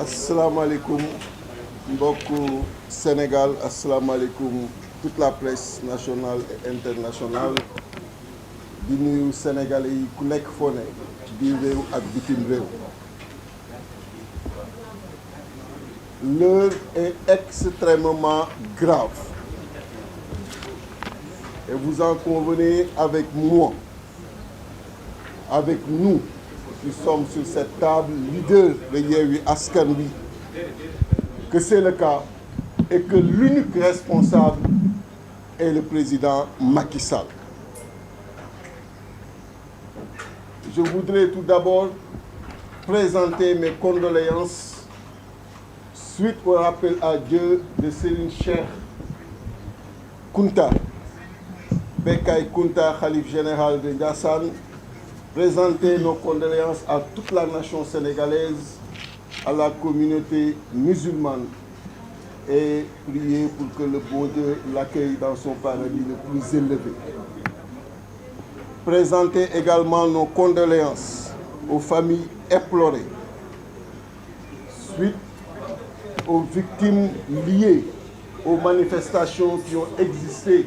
asalaamaaleykum mbokku Sénégal asalaamaaleykum toute la presse nationale et internationale di nuyu Sénégalais yi ku nekk foo ne biir réew ak bitim réew. L'heure est extrêmement grave et vous en convenez avec moi, avec nous qui sommes sur cette table, leader de Yewwi Askan Wi, que c'est le cas et que l'unique responsable est le président Macky Sall. Je voudrais tout d'abord présenter mes condoléances suite au rappel à Dieu de Serigne Cheikh Kounta, Bekay Kounta, khalife général de Ndiassane. Présenter nos condoléances à toute la nation sénégalaise, à la communauté musulmane et prier pour que le bon Dieu l'accueille dans son paradis le plus élevé. Présenter également nos condoléances aux familles éplorées suite aux victimes liées aux manifestations qui ont existé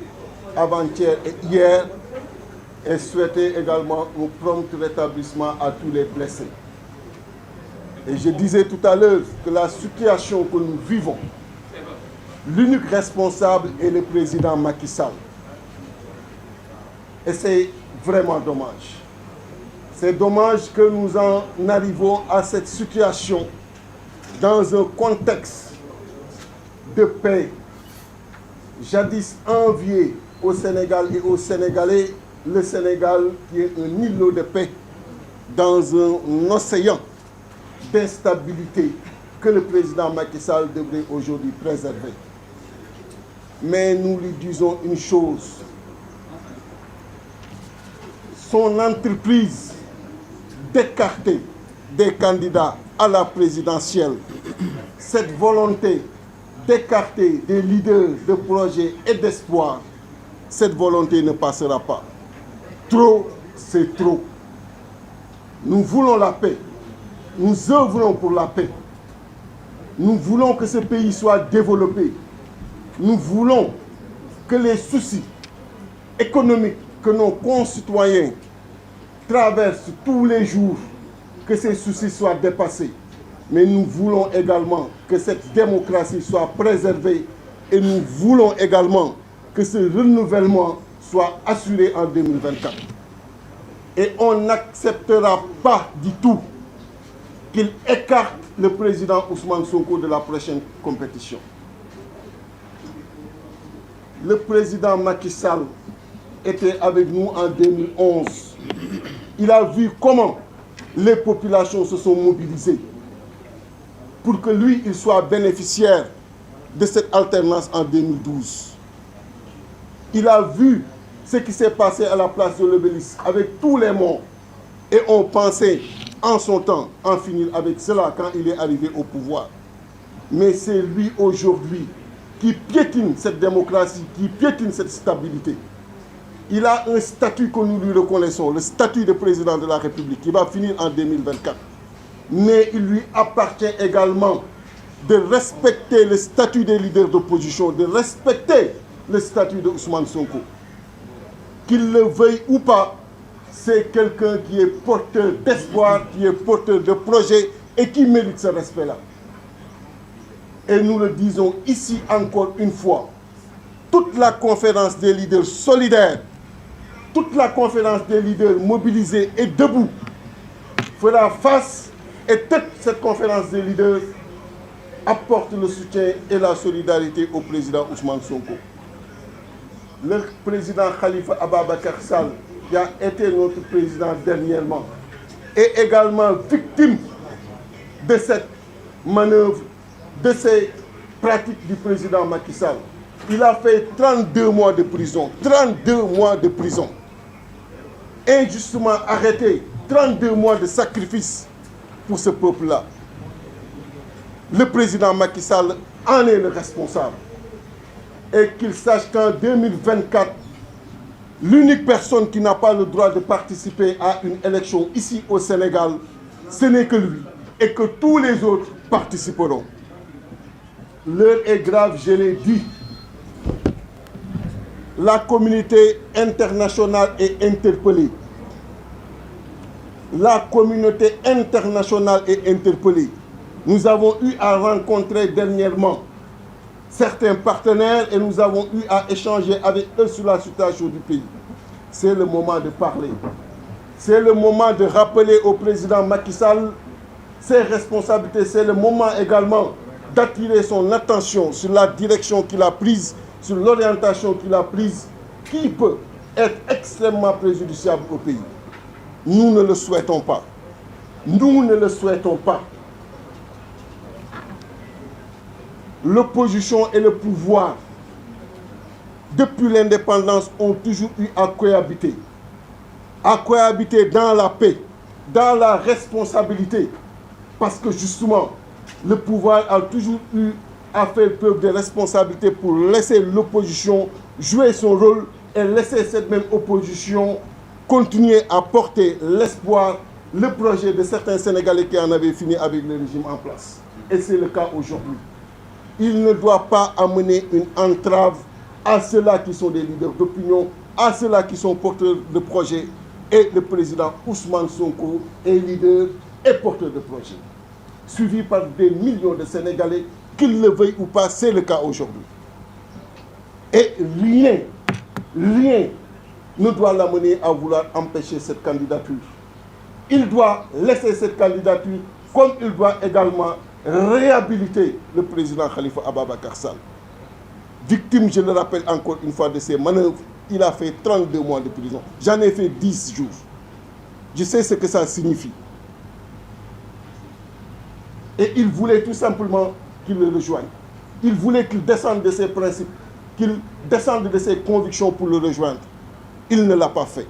avant-hier et hier, et souhaiter également un prompt rétablissement à tous les blessés. Et je disais tout à l'heure que la situation que nous vivons, l'unique responsable est le président Macky Sall. Et c'est vraiment dommage. C'est dommage que nous en arrivons à cette situation dans un contexte de paix, jadis envié au Sénégal et aux Sénégalais, le Sénégal qui est un îlot de paix dans un océan d'instabilité que le président Macky Sall devrait aujourd'hui préserver. Mais nous lui disons une chose, son entreprise d'écarter des candidats à la présidentielle, cette volonté d'écarter des leaders de projets et d'espoir, cette volonté ne passera pas. Trop, c'est trop. Nous voulons la paix. Nous œuvrons pour la paix. Nous voulons que ce pays soit développé. Nous voulons que les soucis économiques que nos concitoyens traversent tous les jours, que ces soucis soient dépassés. Mais nous voulons également que cette démocratie soit préservée et nous voulons également que ce renouvellement soit assuré en 2024. Et on n'acceptera pas du tout qu'il écarte le président Ousmane Sonko de la prochaine compétition. Le président Macky Sall était avec nous en 2011. Il a vu comment les populations se sont mobilisées pour que lui, il soit bénéficiaire de cette alternance en 2012. Il a vu ce qui s'est passé à la place de l'Obélisque avec tous les morts. Et on pensait en son temps en finir avec cela quand il est arrivé au pouvoir. Mais c'est lui aujourd'hui qui piétine cette démocratie, qui piétine cette stabilité. Il a un statut que nous lui reconnaissons, le statut de président de la République, qui va finir en 2024. Mais il lui appartient également de respecter le statut des leaders d'opposition, de respecter le statut de Ousmane Sonko. Qu'il le veuille ou pas, c'est quelqu'un qui est porteur d'espoir, qui est porteur de projet et qui mérite ce respect-là. Et nous le disons ici encore une fois, toute la conférence des leaders solidaires, toute la conférence des leaders mobilisés et debout fera face, et toute cette conférence des leaders apporte le soutien et la solidarité au président Ousmane Sonko. Le président Khalifa Ababacar Sall, qui a été notre président dernièrement, est également victime de cette manœuvre, de ces pratiques du président Macky Sall. Il a fait 32 mois de prison, 32 mois de prison. Injustement arrêté, 32 mois de sacrifice pour ce peuple-là. Le président Macky Sall en est le responsable. Et qu'il sache qu'en 2024, l'unique personne qui n'a pas le droit de participer à une élection ici au Sénégal, ce n'est que lui. et que tous les autres participeront. L'heure est grave, je l'ai dit. La communauté internationale est interpellée. La communauté internationale est interpellée. Nous avons eu à rencontrer dernièrement certains partenaires et nous avons eu à échanger avec eux sur la situation du pays. C'est le moment de parler. C'est le moment de rappeler au président Macky Sall ses responsabilités. C'est le moment également d'attirer son attention sur la direction qu'il a prise, sur l'orientation qu'il a prise, qui peut être extrêmement préjudiciable au pays. Nous ne le souhaitons pas. Nous ne le souhaitons pas. L'opposition et le pouvoir, depuis l'indépendance, ont toujours eu à cohabiter. À cohabiter dans la paix, dans la responsabilité. Parce que justement, le pouvoir a toujours eu à faire preuve de responsabilité pour laisser l'opposition jouer son rôle et laisser cette même opposition continuer à porter l'espoir, le projet de certains Sénégalais qui en avaient fini avec le régime en place. Et c'est le cas aujourd'hui. Il ne doit pas amener une entrave à ceux-là qui sont des leaders d'opinion, à ceux-là qui sont porteurs de projets. Et le président Ousmane Sonko est leader et porteur de projets, suivi par des millions de Sénégalais, qu'ils le veuillent ou pas, c'est le cas aujourd'hui. Et rien ne doit l'amener à vouloir empêcher cette candidature. Il doit laisser cette candidature, comme il doit également réhabiliter le président Khalifa Ababacar Sall. Victime, je le rappelle encore une fois, de ces manœuvres, il a fait 32 mois de prison. J'en ai fait 10 jours. Je sais ce que ça signifie. Et il voulait tout simplement qu'il le rejoigne. Il voulait qu'il descende de ses principes, qu'il descende de ses convictions pour le rejoindre. Il ne l'a pas fait.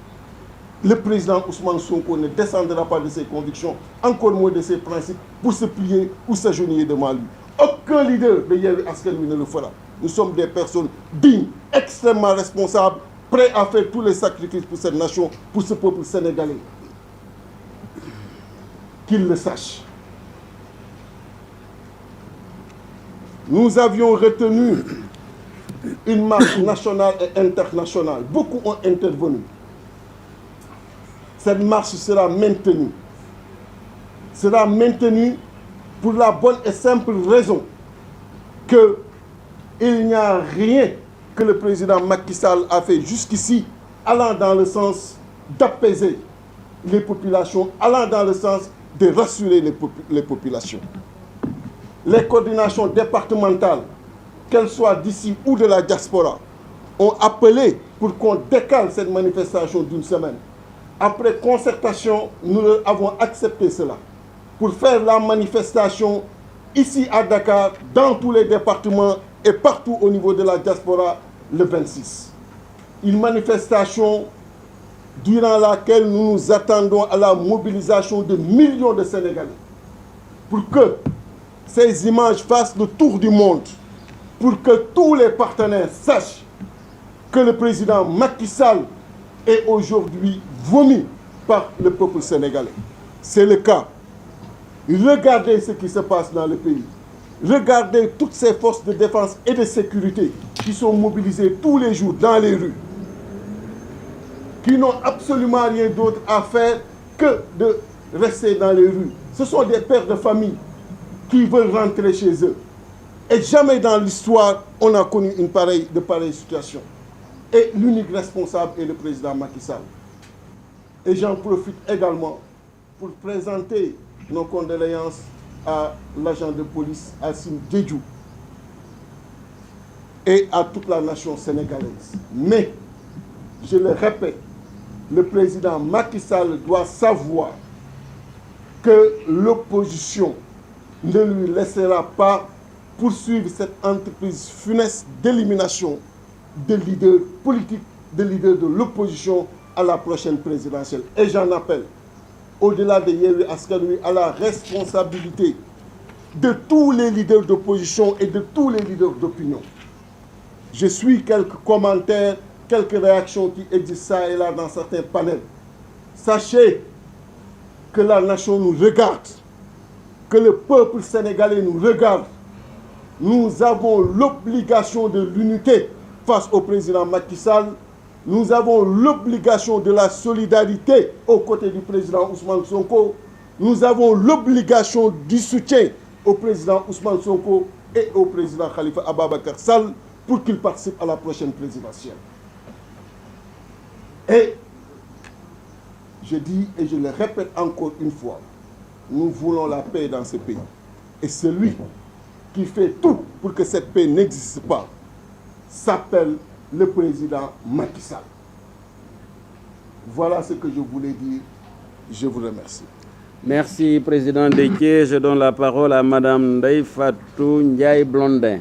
Le président Ousmane Sonko ne descendra pas de ses convictions, encore moins de ses principes, pour se plier ou s'agenouiller devant lui. Aucun leader de Yewwi Askan Wi ne le fera. Nous sommes des personnes dignes, extrêmement responsables, prêts à faire tous les sacrifices pour cette nation, pour ce peuple sénégalais. Qu'il le sache. Nous avions retenu une marche nationale et internationale. Beaucoup ont intervenu. Cette marche sera maintenue. Sera maintenue pour la bonne et simple raison qu'il n'y a rien que le président Macky Sall a fait jusqu'ici allant dans le sens d'apaiser les populations, allant dans le sens de rassurer les populations. Les coordinations départementales, qu'elles soient d'ici ou de la diaspora, ont appelé pour qu'on décale cette manifestation d'une semaine. Après concertation, nous avons accepté cela pour faire la manifestation ici à Dakar, dans tous les départements et partout au niveau de la diaspora le 26. Une manifestation durant laquelle nous nous attendons à la mobilisation de millions de Sénégalais pour que ces images fassent le tour du monde, pour que tous les partenaires sachent que le président Macky Sall est aujourd'hui vomi par le peuple sénégalais. C'est le cas. Regardez ce qui se passe dans le pays. Regardez toutes ces forces de défense et de sécurité qui sont mobilisées tous les jours dans les rues, qui n'ont absolument rien d'autre à faire que de rester dans les rues. Ce sont des pères de famille qui veulent rentrer chez eux. Et jamais dans l'histoire, on a connu de pareille situation. Et l'unique responsable est le président Macky Sall. Et j'en profite également pour présenter nos condoléances à l'agent de police Assimi Diédhiou et à toute la nation sénégalaise. Mais, je le répète, le président Macky Sall doit savoir que l'opposition ne lui laissera pas poursuivre cette entreprise funeste d'élimination de leaders politiques, de leaders de l'opposition à la prochaine présidentielle. Et j'en appelle, au-delà de Yewwi Askan Wi, à la responsabilité de tous les leaders d'opposition et de tous les leaders d'opinion. Je suis quelques commentaires, quelques réactions qui existent ça et là dans certains panels. Sachez que la nation nous regarde. que le peuple sénégalais nous regarde. Nous avons l'obligation de l'unité face au président Macky Sall. Nous avons l'obligation de la solidarité aux côtés du président Ousmane Sonko. Nous avons l'obligation du soutien au président Ousmane Sonko et au président Khalifa Ababacar Sall pour qu'ils participent à la prochaine présidentielle. Et je dis et je le répète encore une fois, nous voulons la paix dans ce pays. Et celui qui fait tout pour que cette paix n'existe pas s'appelle le président Macky Sall. Voilà ce que je voulais dire. Je vous remercie. Merci, Président Déthié. Je donne la parole à Madame Ndeye Fatou Ndiaye Blondin.